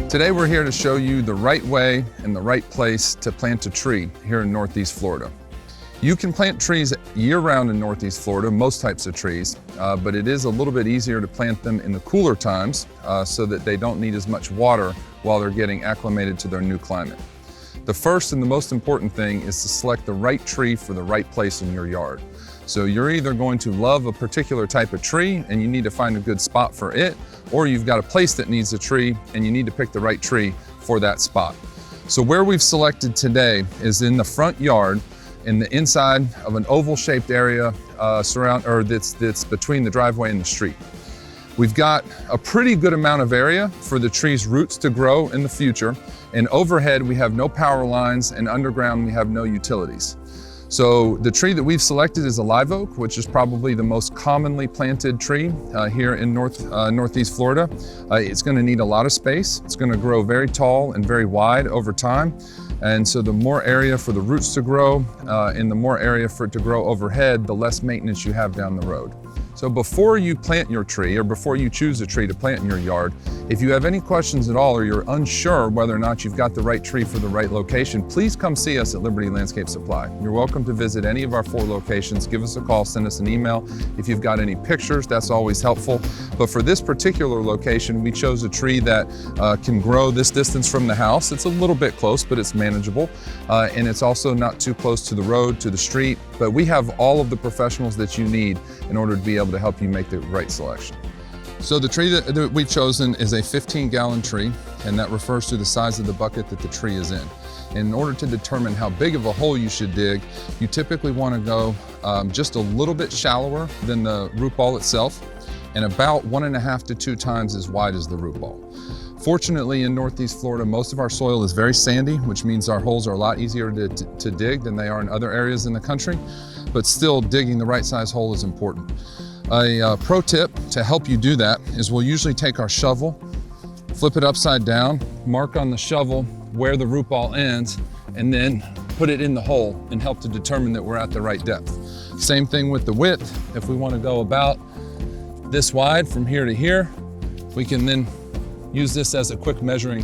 Today we're here to show you the right way and the right place to plant a tree here in Northeast Florida. You can plant trees year-round in Northeast Florida, most types of trees, but it is a little bit easier to plant them in the cooler times so that they don't need as much water while they're getting acclimated to their new climate. The first and the most important thing is to select the right tree for the right place in your yard. So you're either going to love a particular type of tree and you need to find a good spot for it, or you've got a place that needs a tree and you need to pick the right tree for that spot. So where we've selected today is in the front yard, in the inside of an oval-shaped area that's between the driveway and the street. We've got a pretty good amount of area for the tree's roots to grow in the future, and overhead we have no power lines, and underground we have no utilities. So the tree that we've selected is a live oak, which is probably the most commonly planted tree here in Northeast Florida. It's going to need a lot of space. It's going to grow very tall and very wide over time. And so the more area for the roots to grow and the more area for it to grow overhead, the less maintenance you have down the road. So before you plant your tree, or before you choose a tree to plant in your yard, if you have any questions at all or you're unsure whether or not you've got the right tree for the right location, please come see us at Liberty Landscape Supply. You're welcome to visit any of our 4 locations. Give us a call, send us an email. If you've got any pictures, that's always helpful. But for this particular location, we chose a tree that can grow this distance from the house. It's a little bit close, but it's manageable. And it's also not too close to the road, to the street. But we have all of the professionals that you need in order to be able to help you make the right selection. So the tree that we've chosen is a 15-gallon tree, and that refers to the size of the bucket that the tree is in. In order to determine how big of a hole you should dig, you typically want to go just a little bit shallower than the root ball itself, and about 1.5 to 2 times as wide as the root ball. Fortunately, in Northeast Florida, most of our soil is very sandy, which means our holes are a lot easier to dig than they are in other areas in the country, but still digging the right size hole is important. A pro tip to help you do that is we'll usually take our shovel, flip it upside down, mark on the shovel where the root ball ends, and then put it in the hole and help to determine that we're at the right depth. Same thing with the width. If we want to go about this wide from here to here, we can then use this as a quick measuring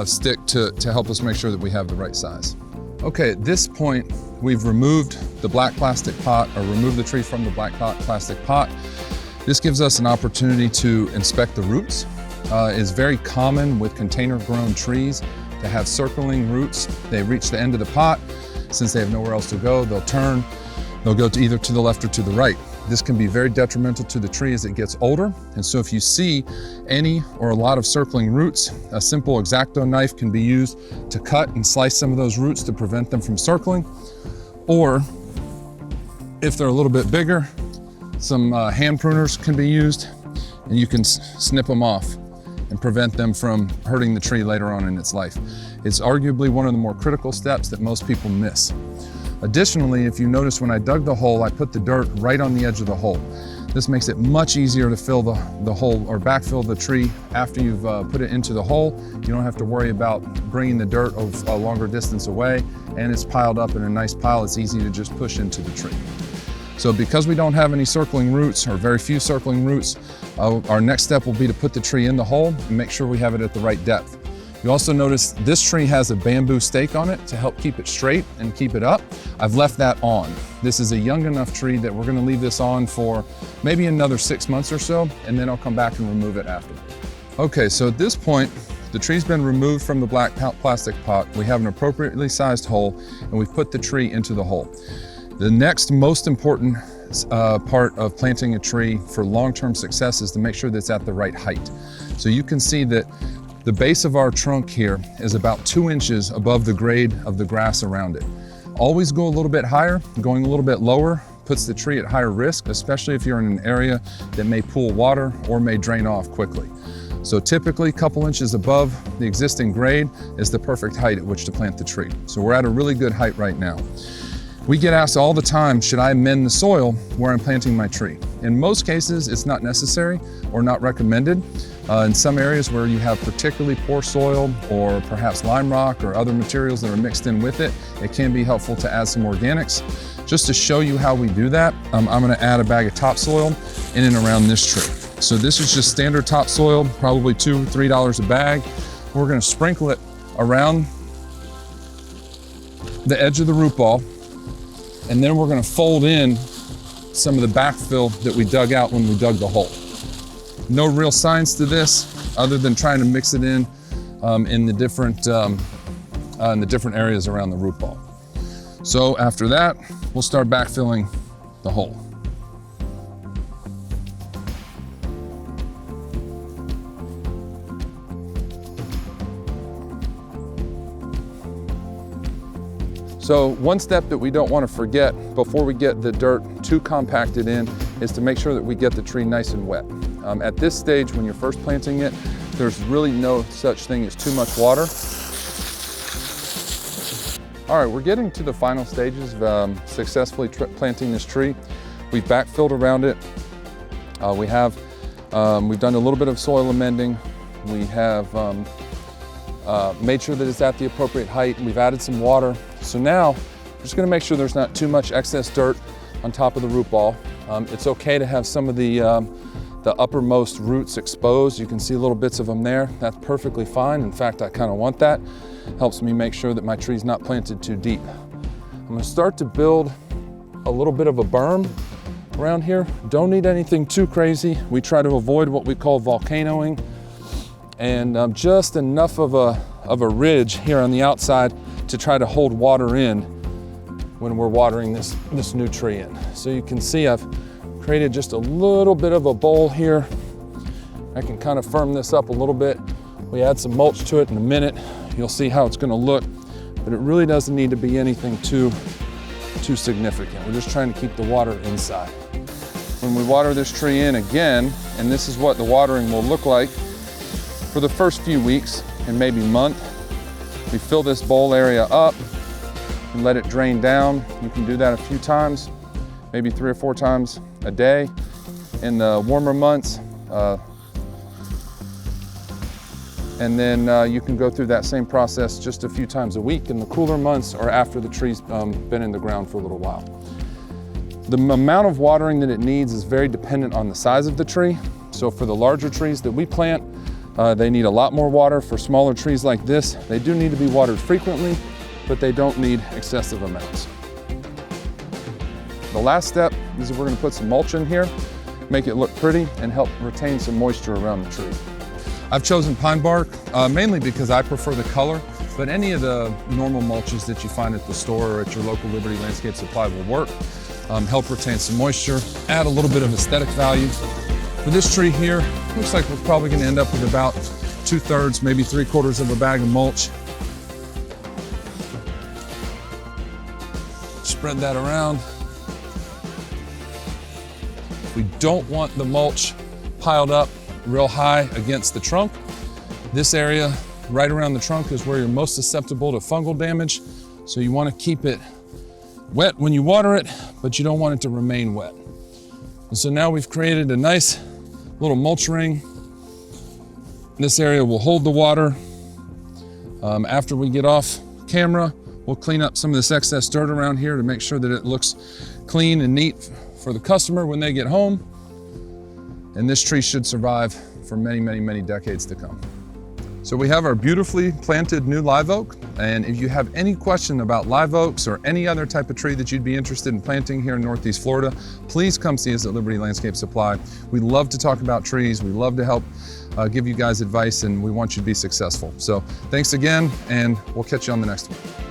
stick to help us make sure that we have the right size. Okay, at this point, we've removed the black plastic pot, or removed the tree from the black plastic pot. This gives us an opportunity to inspect the roots. It's very common with container-grown trees to have circling roots. They reach the end of the pot. Since they have nowhere else to go, they'll turn. They'll go to either to the left or to the right. This can be very detrimental to the tree as it gets older. And so if you see any or a lot of circling roots, a simple X-Acto knife can be used to cut and slice some of those roots to prevent them from circling. Or if they're a little bit bigger, some hand pruners can be used, and you can snip them off and prevent them from hurting the tree later on in its life. It's arguably one of the more critical steps that most people miss. Additionally, if you notice when I dug the hole, I put the dirt right on the edge of the hole. This makes it much easier to fill the hole or backfill the tree after you've put it into the hole. You don't have to worry about bringing the dirt a longer distance away, and it's piled up in a nice pile. It's easy to just push into the tree. So because we don't have any circling roots, or very few circling roots, our next step will be to put the tree in the hole and make sure we have it at the right depth. You also notice this tree has a bamboo stake on it to help keep it straight and keep it up. I've left that on. This is a young enough tree that we're gonna leave this on for maybe another 6 months or so, and then I'll come back and remove it after. Okay, so at this point, the tree's been removed from the black plastic pot. We have an appropriately sized hole, and we've put the tree into the hole. The next most important part of planting a tree for long-term success is to make sure that it's at the right height. So you can see that the base of our trunk here is about 2 inches above the grade of the grass around it. Always go a little bit higher. Going a little bit lower puts the tree at higher risk, especially if you're in an area that may pool water or may drain off quickly. So typically a couple inches above the existing grade is the perfect height at which to plant the tree. So we're at a really good height right now. We get asked all the time, should I amend the soil where I'm planting my tree? In most cases, it's not necessary or not recommended. In some areas where you have particularly poor soil, or perhaps lime rock or other materials that are mixed in with it, it can be helpful to add some organics. Just to show you how we do that, I'm gonna add a bag of topsoil in and around this tree. So this is just standard topsoil, probably $2 or $3 a bag. We're we're gonna sprinkle it around the edge of the root ball, and then we're gonna fold in some of the backfill that we dug out when we dug the hole. No real science to this other than trying to mix it in the different areas around the root ball. So after that, we'll start backfilling the hole. So one step that we don't want to forget before we get the dirt too compacted in is to make sure that we get the tree nice and wet. At this stage, when you're first planting it, there's really no such thing as too much water. All right, we're getting to the final stages of successfully planting this tree. We've backfilled around it. We've done a little bit of soil amending. We have made sure that it's at the appropriate height. We've added some water. So now, we're just gonna make sure there's not too much excess dirt on top of the root ball. It's okay to have some of the uppermost roots exposed. You can see little bits of them there. That's perfectly fine. In fact, I kind of want that. Helps me make sure that my tree's not planted too deep. I'm gonna start to build a little bit of a berm around here. Don't need anything too crazy. We try to avoid what we call volcanoing, and just enough of a ridge here on the outside to try to hold water in when we're watering this new tree in. So you can see I've created just a little bit of a bowl here. I can kind of firm this up a little bit. We add some mulch to it in a minute. You'll see how it's gonna look, but it really doesn't need to be anything too significant. We're just trying to keep the water inside. When we water this tree in again, and this is what the watering will look like for the first few weeks and maybe month, we fill this bowl area up and let it drain down. You can do that a few times, maybe 3 or 4 times a day in the warmer months. And then you can go through that same process just a few times a week in the cooler months or after the tree's been in the ground for a little while. The amount of watering that it needs is very dependent on the size of the tree. So for the larger trees that we plant, they need a lot more water. For smaller trees like this, they do need to be watered frequently, but they don't need excessive amounts. The last step is we're gonna put some mulch in here, make it look pretty, and help retain some moisture around the tree. I've chosen pine bark, mainly because I prefer the color, but any of the normal mulches that you find at the store or at your local Liberty Landscape Supply will work. Help retain some moisture, add a little bit of aesthetic value. For this tree here, looks like we're probably gonna end up with about 2/3, maybe 3/4 of a bag of mulch. Spread that around. We don't want the mulch piled up real high against the trunk. This area right around the trunk is where you're most susceptible to fungal damage. So you want to keep it wet when you water it, but you don't want it to remain wet. And so now we've created a nice little mulch ring. This area will hold the water. After we get off camera, we'll clean up some of this excess dirt around here to make sure that it looks clean and neat for the customer when they get home. And this tree should survive for many, many, many decades to come. So we have our beautifully planted new live oak. And if you have any question about live oaks or any other type of tree that you'd be interested in planting here in Northeast Florida, please come see us at Liberty Landscape Supply. We love to talk about trees. We love to help give you guys advice, and we want you to be successful. So thanks again, and we'll catch you on the next one.